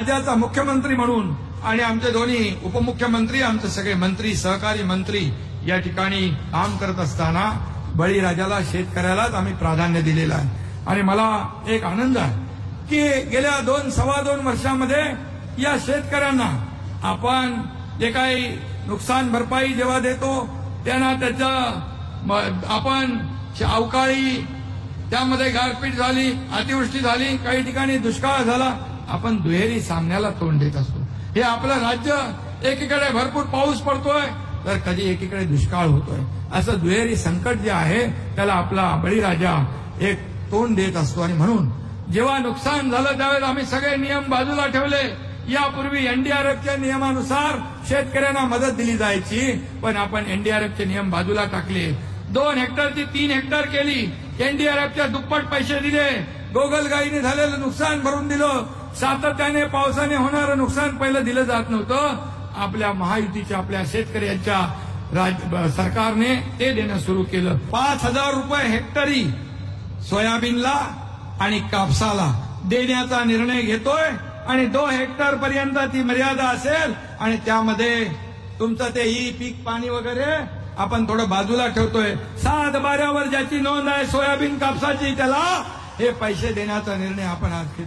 राज्याचा मुख्यमंत्री म्हणून आणि आमचे दोन्ही उपमुख्यमंत्री, आमचे सगळे मंत्री, सहकारी मंत्री या ठिकाणी काम करत असताना बळीराजाला, शेतकऱ्यालाच आम्ही प्राधान्य दिलेलं आहे. आणि मला एक आनंद आहे की गेल्या 2-2.25 वर्षामध्ये या शेतकऱ्यांना आपण जे काही नुकसान भरपाई जेव्हा देतो त्यांना त्याचं आपण अवकाळी, त्यामध्ये गारपीट झाली, अतिवृष्टी झाली, काही ठिकाणी दुष्काळ झाला, आपण दुहेरी सामन्याला तोंड देत असतो. हे आपलं राज्य एकीकडे भरपूर पाऊस पडतोय तर कधी एकीकडे दुष्काळ होतोय. असं दुहेरी संकट जे आहे त्याला आपला बळीराजा एक तोंड देत असतो. आणि म्हणून जेव्हा नुकसान झालं त्यावेळेस आम्ही सगळे नियम बाजूला ठेवले. यापूर्वी एनडीआरएफच्या नियमानुसार शेतकऱ्यांना मदत दिली जायची, पण आपण एनडीआरएफचे नियम बाजूला टाकले. 2 हेक्टरची 3 हेक्टर केली. एनडीआरएफच्या दुप्पट पैसे दिले. गोगलगाईने झालेलं नुकसान भरून दिलं. सातत्याने पावसाने होणारं नुकसान पहिलं दिलं जात नव्हतं. आपल्या महायुतीच्या, आपल्या शेतकऱ्यांच्या सरकारने ते देणं सुरू केलं. 5,000 रुपये हेक्टरी सोयाबीनला आणि कापसाला देण्याचा निर्णय घेतोय. आणि 2 हेक्टर पर्यंत ती मर्यादा असेल आणि त्यामध्ये तुमचं ते ही पीक पाणी वगैरे आपण थोडं बाजूला ठेवतोय. 7/12 ज्याची नोंद आहे सोयाबीन कापसाची त्याला हे पैसे देण्याचा निर्णय आपण आज घेतोय.